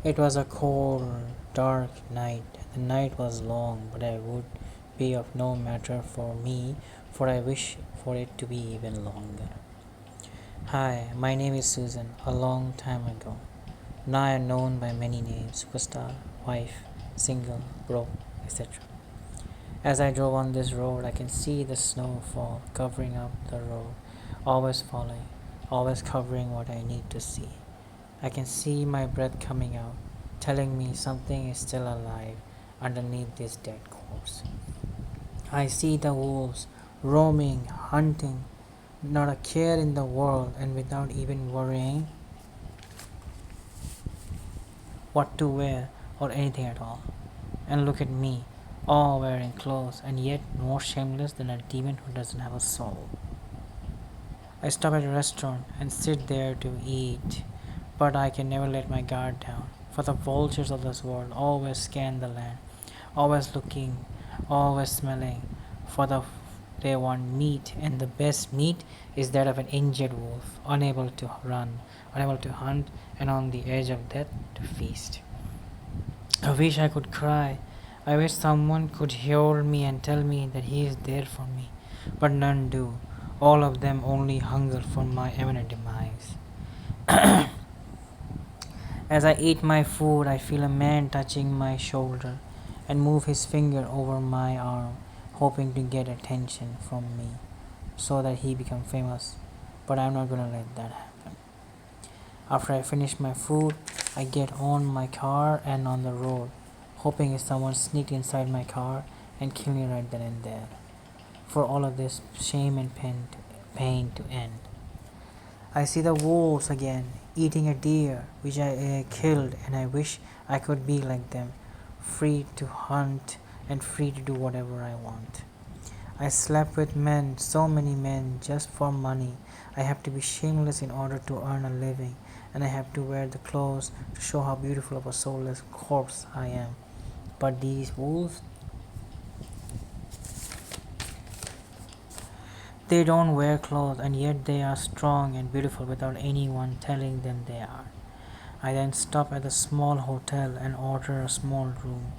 It was a cold, dark night. The night was long, but I would be of no matter for me, for I wish for it to be even longer. Hi, my name is Susan. A long time ago. Now I am known by many names: superstar, wife, single, broke, etc. As I drove on this road, I can see the snowfall covering up the road, always falling, always covering what I need to see. I can see my breath coming out, telling me something is still alive underneath this dead corpse. I see the wolves roaming, hunting, not a care in the world, and without even worrying what to wear or anything at all. And look at me, all wearing clothes, and yet more shameless than a demon who doesn't have a soul. I stop at a restaurant and sit there to eat, but I can never let my guard down, for the vultures of this world always scan the land, always looking, always smelling, for they want meat, and the best meat is that of an injured wolf, unable to run, unable to hunt, and on the edge of death to feast. I wish I could cry. I wish someone could hear me and tell me that he is there for me, but none do. All of them only hunger for my imminent demise. As I eat my food, I feel a man touching my shoulder and move his finger over my arm, hoping to get attention from me so that he become famous. But I'm not gonna let that happen. After I finish my food, I get on my car and on the road, hoping if someone sneaked inside my car and kill me right then and there. For all of this shame and pain to end. I see the wolves again, eating a deer which I killed, and I wish I could be like them, free to hunt and free to do whatever I want. I slept with men, so many men, just for money. I have to be shameless in order to earn a living, and I have to wear the clothes to show how beautiful of a soulless corpse I am. But these wolves, they don't wear clothes, and yet they are strong and beautiful without anyone telling them they are. I then stop at a small hotel and order a small room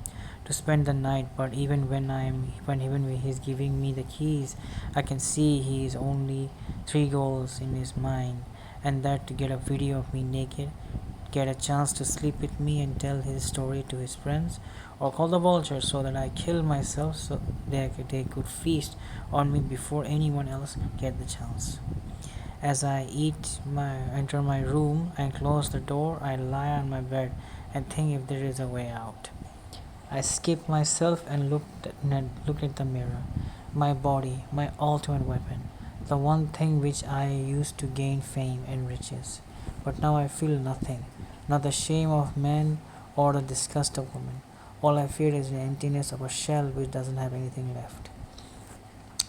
to spend the night, but even when he's giving me the keys, I can see he is only three goals in his mind, and that to get a video of me naked, get a chance to sleep with me and tell his story to his friends, or call the vultures so that I kill myself so they could feast on me before anyone else get the chance. As I enter my room and close the door, I lie on my bed and think if there is a way out. I skipped myself and looked at the mirror. My body, my ultimate weapon, the one thing which I used to gain fame and riches. But now I feel nothing, not the shame of men or the disgust of women. All I feel is the emptiness of a shell which doesn't have anything left.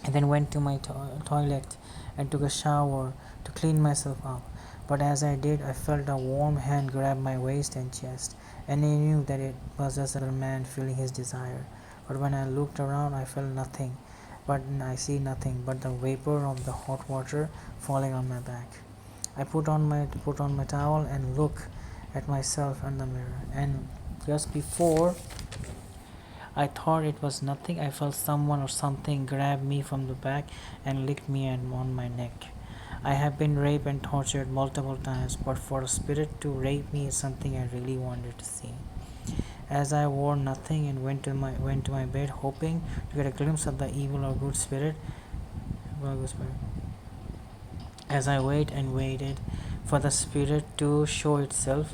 I then went to my toilet and took a shower to clean myself up. But as I did, I felt a warm hand grab my waist and chest, and I knew that it was just a man feeling his desire. But when I looked around, I felt nothing, but I see nothing but the vapor of the hot water falling on my back. I put on my towel and look at myself in the mirror, and just before I thought it was nothing, I felt someone or something grab me from the back and licked me and on my neck. I have been raped and tortured multiple times, but for a spirit to rape me is something I really wanted to see. As I wore nothing and went to my bed, hoping to get a glimpse of the evil or good spirit. As I waited for the spirit to show itself,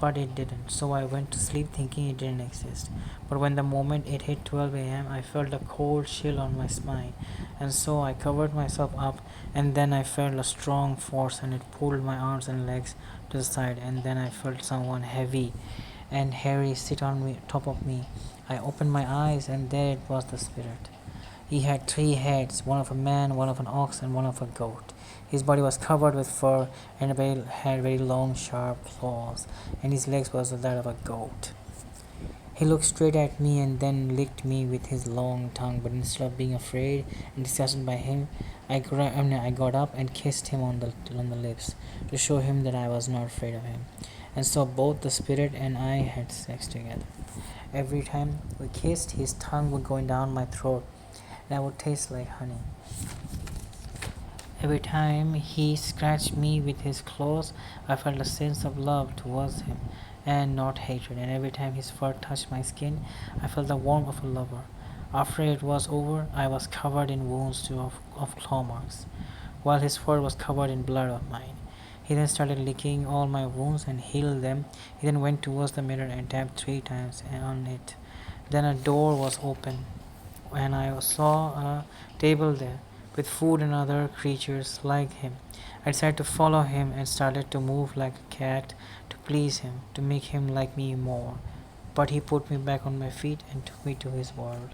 but it didn't. So I went to sleep thinking it didn't exist. But when the moment it hit 12 a.m., I felt a cold chill on my spine, and so I covered myself up, and then I felt a strong force and it pulled my arms and legs to the side, and then I felt someone heavy and hairy sit on me top of me. I opened my eyes, and there it was, the spirit. He had three heads, one of a man, one of an ox, and one of a goat. His body was covered with fur and had very long, sharp claws, and his legs was that of a goat. He looked straight at me and then licked me with his long tongue, but instead of being afraid and disgusted by him, I got up and kissed him on the lips to show him that I was not afraid of him. and so both the spirit and I had sex together. Every time we kissed, his tongue would go down my throat, and I would taste like honey. Every time he scratched me with his claws, I felt a sense of love towards him and not hatred, and every time his fur touched my skin, I felt the warmth of a lover. After it was over, I was covered in wounds of claw marks, while his fur was covered in blood of mine. He then started licking all my wounds and healed them. He then went towards the mirror and tapped 3 times on it. Then a door was opened, and I saw a table there with food and other creatures like him. I decided to follow him and started to move like a cat to please him, to make him like me more. But he put me back on my feet and took me to his world.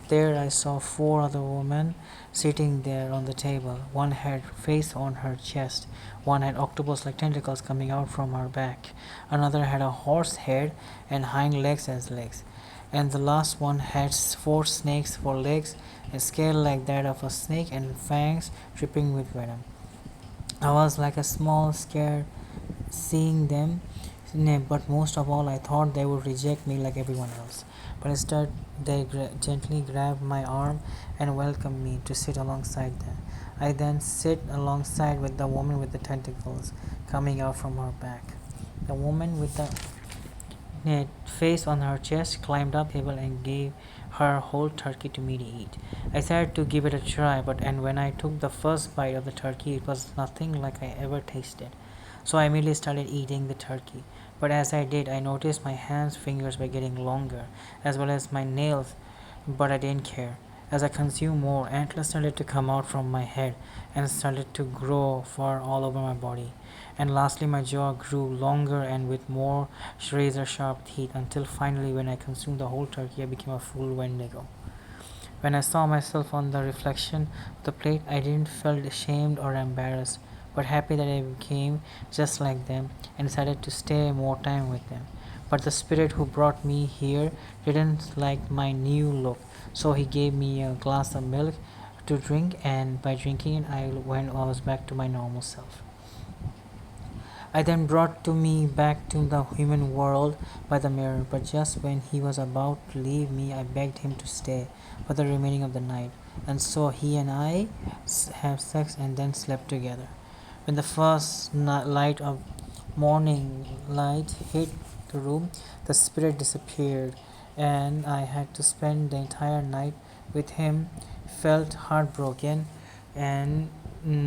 There I saw 4 other women sitting there on the table. One had face on her chest, one had octopus-like tentacles coming out from her back, another had a horse head and hind legs as legs, and the last one had 4 snakes for legs, a scale like that of a snake, and fangs dripping with venom. I was like a small scared seeing them, but most of all, I thought they would reject me like everyone else. But instead, they gently grabbed my arm and welcomed me to sit alongside them. I then sit alongside with the woman with the tentacles coming out from her back. The woman with the face on her chest climbed up the table and gave her whole turkey to me to eat. I decided to give it a try, but and when I took the first bite of the turkey, it was nothing like I ever tasted. So I immediately started eating the turkey. But as I did, I noticed my hands' fingers were getting longer, as well as my nails, but I didn't care. As I consumed more, antlers started to come out from my head and started to grow fur all over my body. And lastly, my jaw grew longer and with more razor sharp teeth until finally, when I consumed the whole turkey, I became a full Wendigo. When I saw myself on the reflection of the plate, I didn't feel ashamed or embarrassed, but happy that I became just like them and decided to stay more time with them. But the spirit who brought me here didn't like my new look, so he gave me a glass of milk to drink, and by drinking it, I was back to my normal self. I then brought to me back to the human world by the mirror, but just when he was about to leave me, I begged him to stay for the remaining of the night, and so he and I have sex and then slept together. When the first light of morning light hit the room, the spirit disappeared, and I had to spend the entire night with him. Felt heartbroken and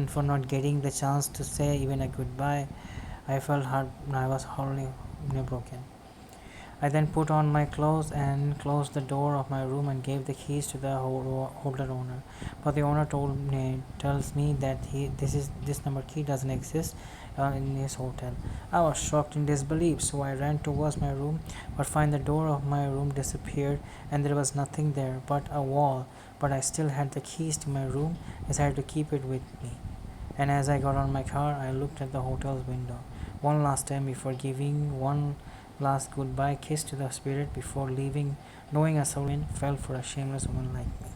for not getting the chance to say even a goodbye. I was wholly broken. I then put on my clothes and closed the door of my room and gave the keys to the hotel owner. But the owner tells me that this number key doesn't exist in his hotel. I was shocked in disbelief, so I ran towards my room, but find the door of my room disappeared and there was nothing there but a wall. But I still had the keys to my room, decided to keep it with me. And as I got on my car, I looked at the hotel's window one last time before giving one last goodbye kiss to the spirit before leaving, knowing a soul fell for a shameless woman like me.